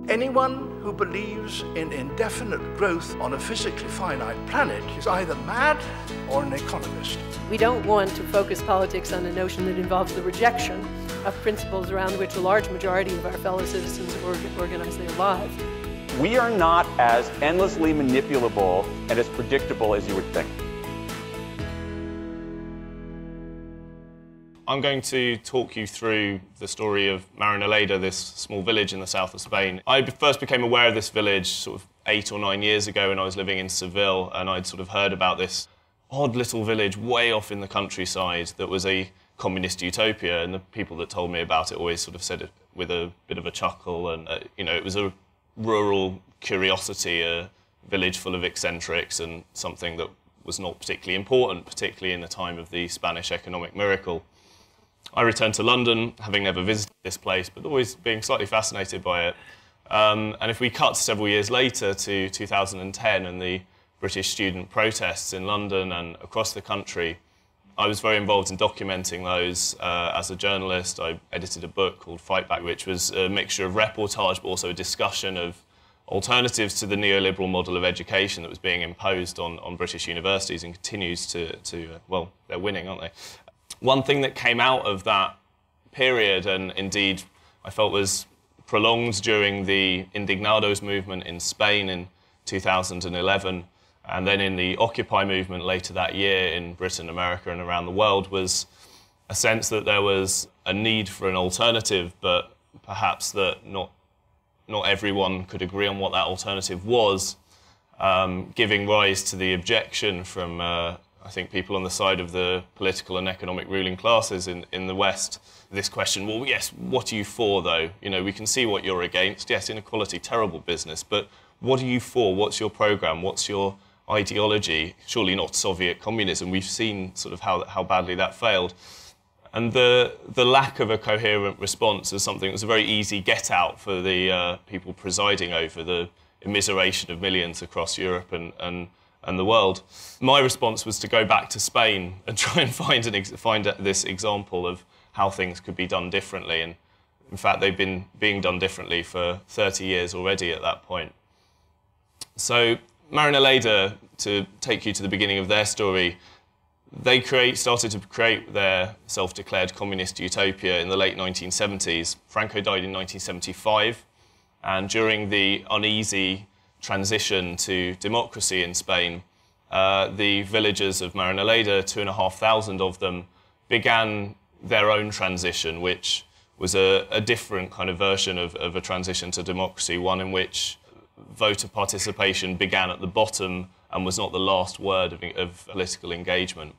Anyone who believes in indefinite growth on a physically finite planet is either mad or an economist. We don't want to focus politics on a notion that involves the rejection of principles around which a large majority of our fellow citizens organize their lives. We are not as endlessly manipulable and as predictable as you would think. I'm going to talk you through the story of Moreno, this small village in the south of Spain. I first became aware of this village sort of 8 or 9 years ago when I was living in Seville, and I'd sort of heard about this odd little village way off in the countryside that was a communist utopia, and the people that told me about it always sort of said it with a bit of a chuckle, and you know, it was a rural curiosity, a village full of eccentrics, and something that was not particularly important, particularly in the time of the Spanish economic miracle. I returned to London, having never visited this place, but always being slightly fascinated by it. And if we cut several years later to 2010 and the British student protests in London and across the country, I was very involved in documenting those as a journalist. I edited a book called Fight Back, which was a mixture of reportage, but also a discussion of alternatives to the neoliberal model of education that was being imposed on British universities and continues to well, they're winning, aren't they? One thing that came out of that period, and indeed I felt was prolonged during the Indignados movement in Spain in 2011, and then in the Occupy movement later that year in Britain, America, and around the world, was a sense that there was a need for an alternative, but perhaps that not everyone could agree on what that alternative was, giving rise to the objection from I think people on the side of the political and economic ruling classes in the West, this question, well, yes, what are you for, though? You know, we can see what you're against. Yes, inequality, terrible business, but what are you for? What's your program? What's your ideology? Surely not Soviet communism. We've seen sort of how badly that failed. And the lack of a coherent response is something that was a very easy get-out for the people presiding over the immiseration of millions across Europe and the world. My response was to go back to Spain and try and find this example of how things could be done differently. And in fact, they've been being done differently for 30 years already at that point. So Moreno, to take you to the beginning of their story, they started to create their self-declared communist utopia in the late 1970s. Franco died in 1975, and during the uneasy transition to democracy in Spain, the villagers of Moreno, 2,500 of them, began their own transition, which was a different kind of version of a transition to democracy, one in which voter participation began at the bottom and was not the last word of political engagement.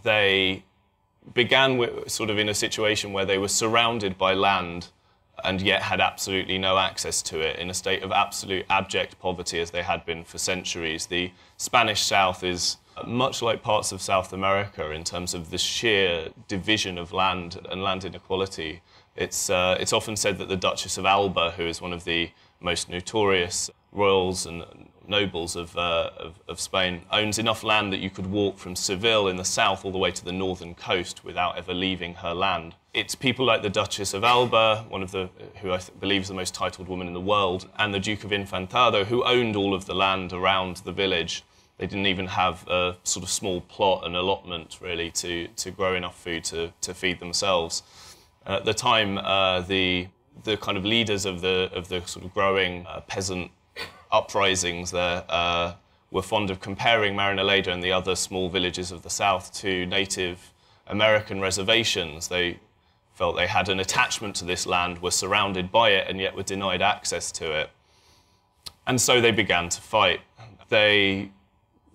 They began sort of in a situation where they were surrounded by land and yet had absolutely no access to it, in a state of absolute abject poverty as they had been for centuries. The Spanish South is much like parts of South America in terms of the sheer division of land and land inequality. It's often said that the Duchess of Alba, who is one of the most notorious royals and nobles of Spain, owns enough land that you could walk from Seville in the south all the way to the northern coast without ever leaving her land. It's people like the Duchess of Alba, who I believe is the most titled woman in the world, and the Duke of Infantado, who owned all of the land around the village. They didn't even have a sort of small plot, an allotment, really, to grow enough food to feed themselves. At the time, the kind of leaders of the sort of growing peasant uprisings there were fond of comparing Moreno and the other small villages of the south to Native American reservations. They felt they had an attachment to this land, were surrounded by it, and yet were denied access to it. And so they began to fight. They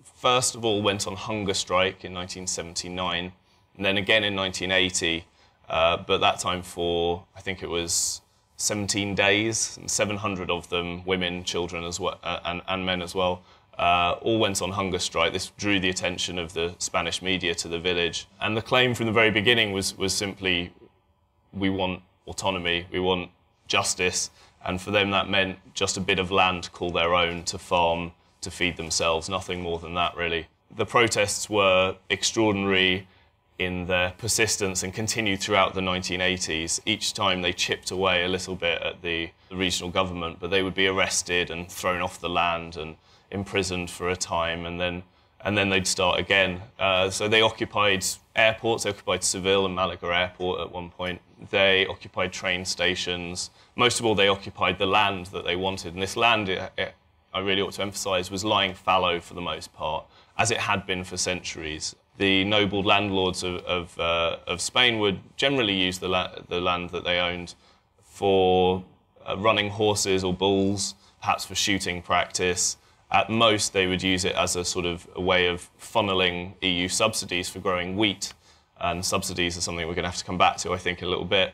first of all went on hunger strike in 1979, and then again in 1980, but that time for, I think it was 17 days, and 700 of them, women, children as well, and men as well, all went on hunger strike. This drew the attention of the Spanish media to the village. And the claim from the very beginning was simply, we want autonomy, we want justice, and for them that meant just a bit of land to call their own, to farm, to feed themselves, nothing more than that, really. The protests were extraordinary in their persistence and continued throughout the 1980s. Each time they chipped away a little bit at the regional government, but they would be arrested and thrown off the land and imprisoned for a time, and then they'd start again. So they occupied airports. They occupied Seville and Malaga Airport at one point. They occupied train stations. Most of all, they occupied the land that they wanted. And this land, I really ought to emphasise, was lying fallow for the most part, as it had been for centuries. The noble landlords of Spain would generally use the land that they owned for running horses or bulls, perhaps for shooting practice. At most, they would use it as a sort of a way of funneling EU subsidies for growing wheat. And subsidies are something we're going to have to come back to, I think, in a little bit.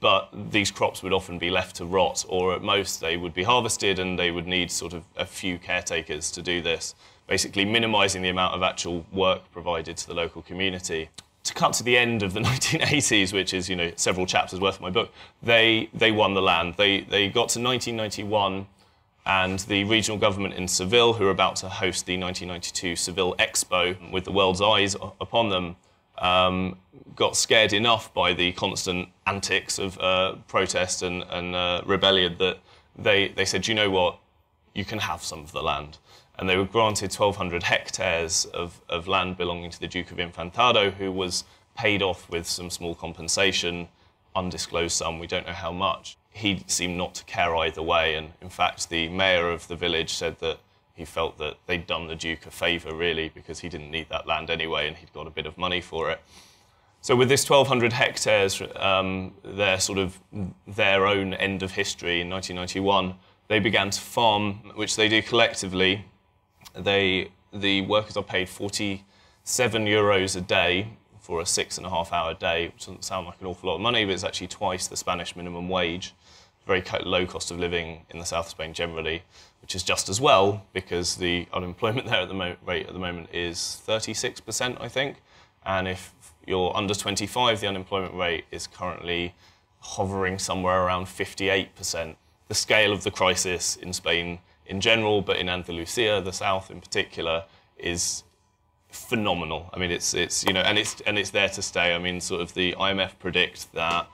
But these crops would often be left to rot, or at most they would be harvested and they would need sort of a few caretakers to do this, basically minimising the amount of actual work provided to the local community. To cut to the end of the 1980s, which is, several chapters worth of my book, they won the land. They got to 1991, and the regional government in Seville, who were about to host the 1992 Seville Expo with the world's eyes upon them, got scared enough by the constant antics of protest and rebellion that they said, you know what, you can have some of the land. And they were granted 1,200 hectares of land belonging to the Duke of Infantado, who was paid off with some small compensation, undisclosed sum, we don't know how much. He seemed not to care either way, and in fact the mayor of the village said that he felt that they'd done the Duke a favour, really, because he didn't need that land anyway and he'd got a bit of money for it. So with this 1,200 hectares, their own end of history in 1991, they began to farm, which they do collectively. The workers are paid €47 a day for a 6.5-hour day, which doesn't sound like an awful lot of money, but it's actually twice the Spanish minimum wage. Very low cost of living in the south of Spain generally, which is just as well because the unemployment there rate at the moment is 36%, I think. And if you're under 25, the unemployment rate is currently hovering somewhere around 58%. The scale of the crisis in Spain in general, but in Andalusia, the south in particular, is phenomenal. I mean, it's there to stay. I mean, sort of the IMF predicts that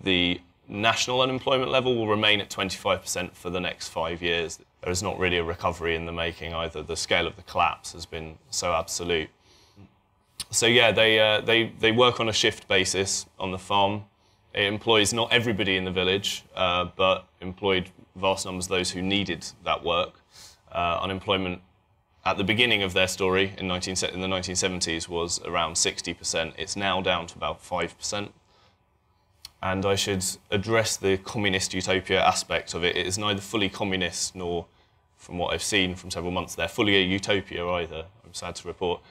the national unemployment level will remain at 25% for the next 5 years. There is not really a recovery in the making either. The scale of the collapse has been so absolute. So yeah, they work on a shift basis on the farm. It employs not everybody in the village, but employed vast numbers of those who needed that work. Unemployment at the beginning of their story in the 1970s was around 60%. It's now down to about 5%. And I should address the communist utopia aspect of it. It is neither fully communist nor, from what I've seen from several months there, fully a utopia either, I'm sad to report.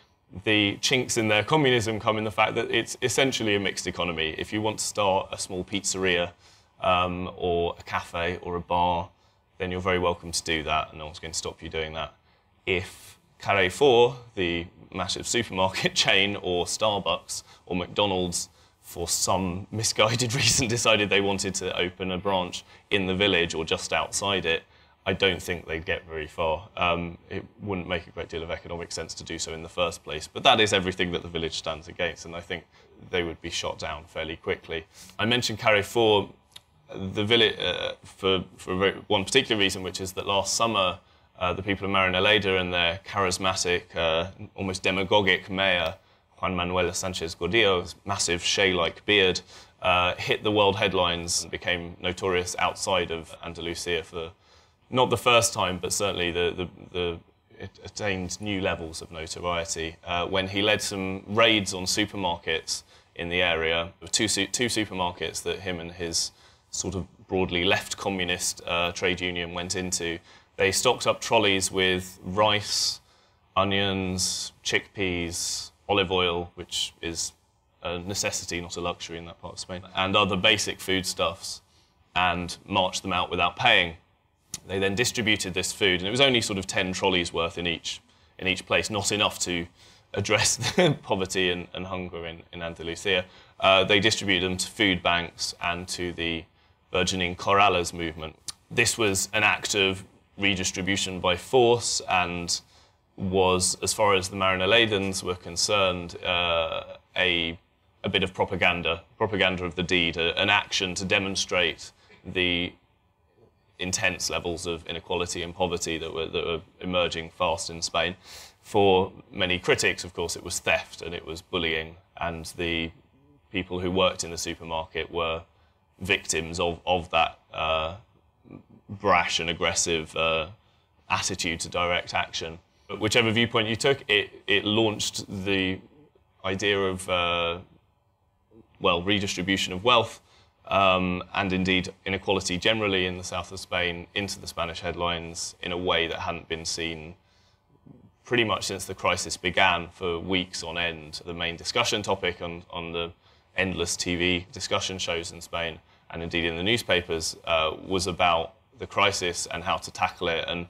The chinks in their communism come in the fact that it's essentially a mixed economy. If you want to start a small pizzeria or a cafe or a bar, then you're very welcome to do that, and no one's going to stop you doing that. If Carrefour, the massive supermarket chain, or Starbucks or McDonald's, for some misguided reason decided they wanted to open a branch in the village or just outside it, I don't think they'd get very far. It wouldn't make a great deal of economic sense to do so in the first place, but that is everything that the village stands against, and I think they would be shot down fairly quickly. I mentioned Carrefour, the village, for one particular reason, which is that last summer the people of Marinaleda and their charismatic, almost demagogic mayor, Juan Manuel Sanchez Gordillo's massive Shea-like beard, hit the world headlines and became notorious outside of Andalusia for not the first time, but certainly it attained new levels of notoriety when he led some raids on supermarkets in the area. Two supermarkets that him and his sort of broadly left communist trade union went into. They stocked up trolleys with rice, onions, chickpeas, olive oil, which is a necessity, not a luxury in that part of Spain, and other basic foodstuffs, and marched them out without paying. They then distributed this food, and it was only sort of 10 trolleys worth in each place, not enough to address the poverty and hunger in Andalusia. They distributed them to food banks and to the burgeoning Corrales movement. This was an act of redistribution by force and was, as far as the Marinaledans were concerned, a bit of propaganda of the deed, an action to demonstrate the intense levels of inequality and poverty that were emerging fast in Spain. For many critics, of course, it was theft and it was bullying, and the people who worked in the supermarket were victims of that brash and aggressive attitude to direct action. But whichever viewpoint you took, it launched the idea of redistribution of wealth and indeed inequality generally in the south of Spain into the Spanish headlines in a way that hadn't been seen pretty much since the crisis began, for weeks on end. The main discussion topic on the endless TV discussion shows in Spain, and indeed in the newspapers, was about the crisis and how to tackle it. And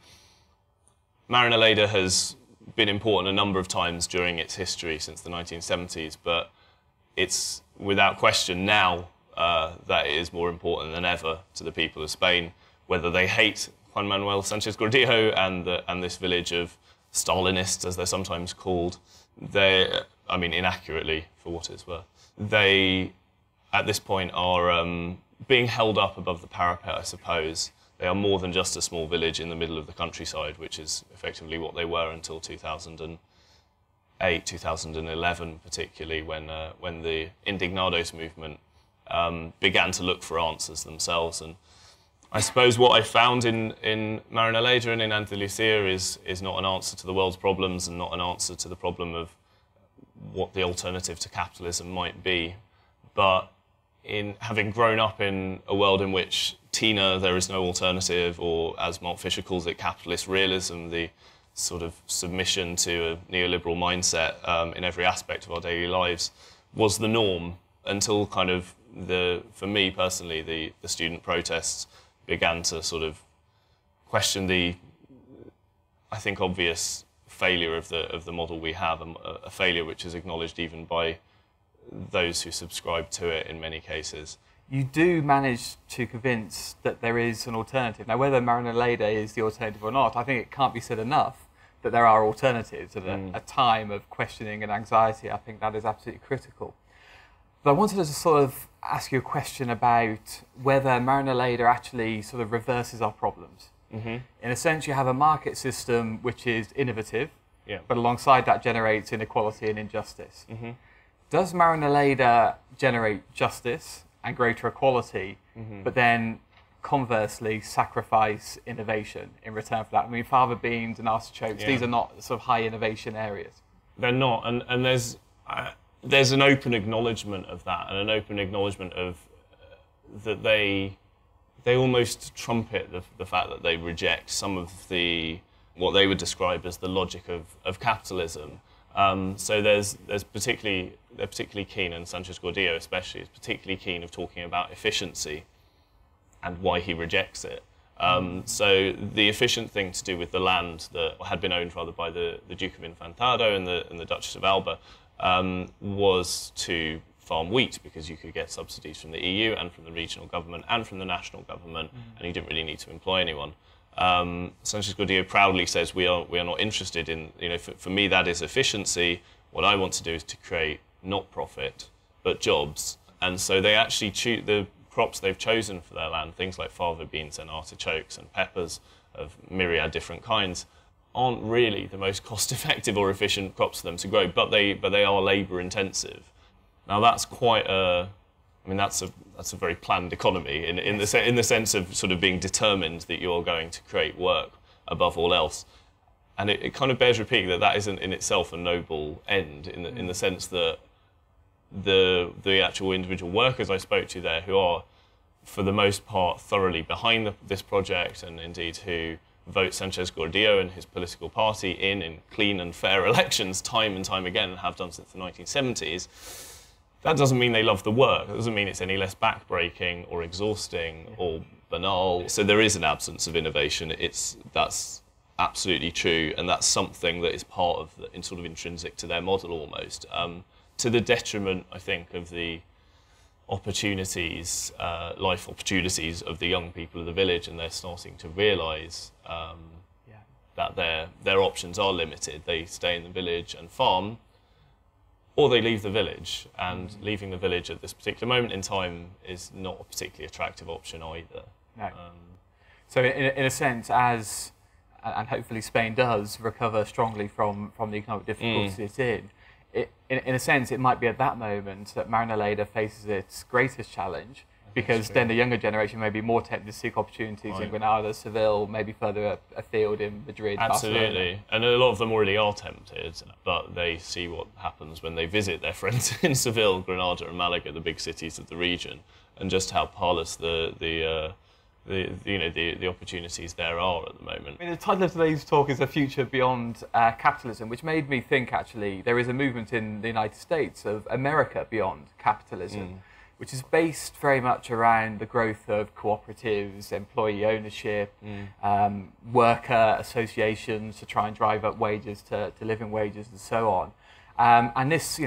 Marinaleda has been important a number of times during its history since the 1970s, but it's without question now that it is more important than ever to the people of Spain, whether they hate Juan Manuel Sanchez Gordillo and this village of Stalinists, as they're sometimes called. Inaccurately for what it's worth. They, at this point, are being held up above the parapet, I suppose. They are more than just a small village in the middle of the countryside, which is effectively what they were until 2008, 2011, particularly when the Indignados movement began to look for answers themselves. And I suppose what I found in Marinaleda and in Andalusia is not an answer to the world's problems and not an answer to the problem of what the alternative to capitalism might be. But in having grown up in a world in which TINA, there is no alternative, or as Mark Fisher calls it, capitalist realism, the sort of submission to a neoliberal mindset in every aspect of our daily lives, was the norm until kind of for me personally, the student protests began to sort of question the, I think, obvious failure of the model we have, a failure which is acknowledged even by those who subscribe to it in many cases. You do manage to convince that there is an alternative. Now, whether Marinaleda is the alternative or not, I think it can't be said enough that there are alternatives at a time of questioning and anxiety. I think that is absolutely critical. But I wanted to sort of ask you a question about whether Marinaleda actually sort of reverses our problems. Mm-hmm. In a sense, you have a market system which is innovative, but alongside that generates inequality and injustice. Mm-hmm. Does Marinaleda generate justice and greater equality, but then conversely sacrifice innovation in return for that? I mean, fava beans and artichokes, these are not sort of high innovation areas. They're not, and there's an open acknowledgement of that, and an open acknowledgement of that they almost trumpet the fact that they reject some of what they would describe as the logic of capitalism. So they're particularly keen, and Sanchez Gordillo especially is particularly keen of talking about efficiency and why he rejects it. So the efficient thing to do with the land that had been owned rather by the Duke of Infantado and the Duchess of Alba was to farm wheat, because you could get subsidies from the EU and from the regional government and from the national government, and you didn't really need to employ anyone. Sanchez Gordillo proudly says we are not interested in, for me that is efficiency. What I want to do is to create not profit but jobs. And so they actually choose the crops they've chosen for their land, things like fava beans and artichokes and peppers of myriad different kinds, aren't really the most cost-effective or efficient crops for them to grow, but they are labour-intensive. Now that's quite that's a very planned economy in the sense of sort of being determined that you're going to create work above all else, and it kind of bears repeating that isn't in itself a noble end in the sense that the actual individual workers I spoke to there, who are for the most part thoroughly behind this project, and indeed who vote Sanchez Gordillo and his political party in clean and fair elections time and time again, and have done since the 1970s, that doesn't mean they love the work. It doesn't mean it's any less backbreaking or exhausting or banal. So there is an absence of innovation. That's absolutely true, and that's something that is part of sort of intrinsic to their model almost, to the detriment, I think, of the opportunities, life opportunities of the young people of the village, and they're starting to realise that their options are limited. They stay in the village and farm, or they leave the village, and leaving the village at this particular moment in time is not a particularly attractive option either. No. So in a sense, as, and hopefully Spain does recover strongly from the economic difficulties it's in a sense, it might be at that moment that Marinaleda faces its greatest challenge, because then the younger generation may be more tempted to seek opportunities in Granada, Seville, maybe further afield in Madrid, Absolutely. Barcelona. And a lot of them already are tempted, but they see what happens when they visit their friends in Seville, Granada and Malaga, the big cities of the region, and just how parlous the opportunities there are at the moment. I mean, the title of today's talk is A Future Beyond Capitalism, which made me think, actually, there is a movement in the United States of America beyond capitalism, which is based very much around the growth of cooperatives, employee ownership, worker associations to try and drive up wages to living wages and so on. And this,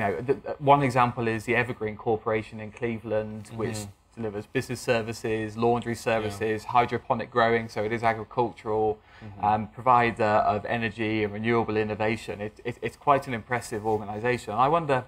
one example is the Evergreen Corporation in Cleveland, which delivers business services, laundry services, hydroponic growing, so it is agricultural, provider of energy and renewable innovation. It's quite an impressive organisation. And I wonder,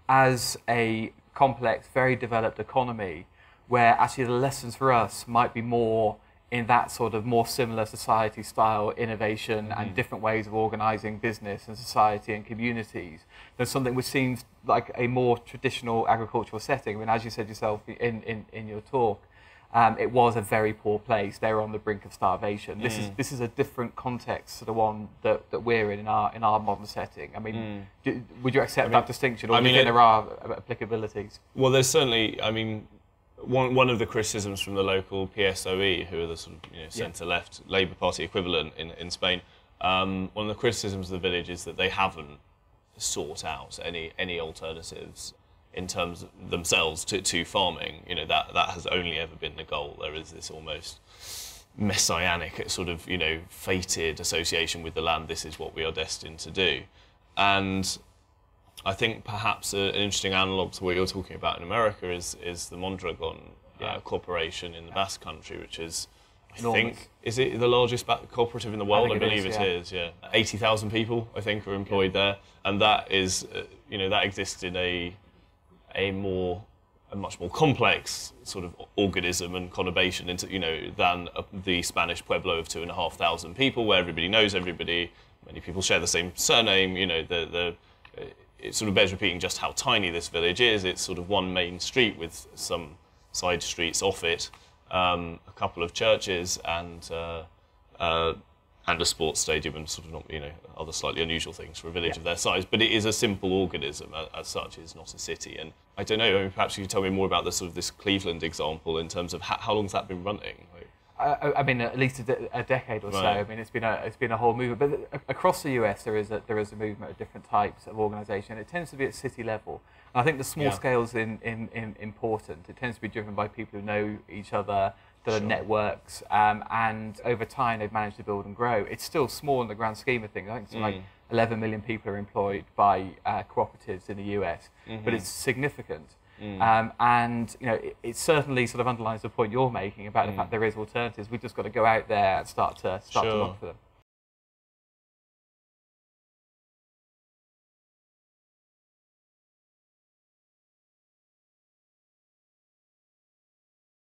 as a complex, very developed economy, where actually the lessons for us might be more in that sort of more similar society style innovation and different ways of organising business and society and communities than something which seems like a more traditional agricultural setting. I mean, as you said yourself in your talk, it was a very poor place. They were on the brink of starvation. This is a different context to the one that we're in our modern setting. I mean, would you accept that distinction, or do you think there are applicabilities? Well, there's certainly, one of the criticisms from the local PSOE, who are the sort of centre-left Labour Party equivalent in Spain, one of the criticisms of the village is that they haven't sought out any alternatives in terms of themselves to farming. That has only ever been the goal. There is this almost messianic sort of fated association with the land. This is what we are destined to do, and I think perhaps an interesting analogue to what you're talking about in America is the Mondragon Corporation in the Basque Country, which is, I think, is it the largest cooperative in the world? I believe it is. 80,000 people, I think, are employed there, and that is, that exists in a much more complex sort of organism and conurbation than the Spanish pueblo of 2,500 people, where everybody knows everybody, many people share the same surname. It sort of bears repeating just how tiny this village is. It's sort of one main street with some side streets off it, a couple of churches, and a sports stadium, and sort of other slightly unusual things for a village of their size. But it is a simple organism as such. It's not a city. And I don't know. Perhaps you could tell me more about this Cleveland example in terms of how long has that been running? I mean, at least a decade or so. I mean, it's been a whole movement. But across the US, there is a movement of different types of organisation. It tends to be at city level. And I think the small scale is important. It tends to be driven by people who know each other, that are networks, and over time they've managed to build and grow. It's still small in the grand scheme of things. I think it's like 11 million people are employed by cooperatives in the US, but it's significant. And it certainly sort of underlines the point you're making about the fact there is alternatives. We've just got to go out there and start to look for them.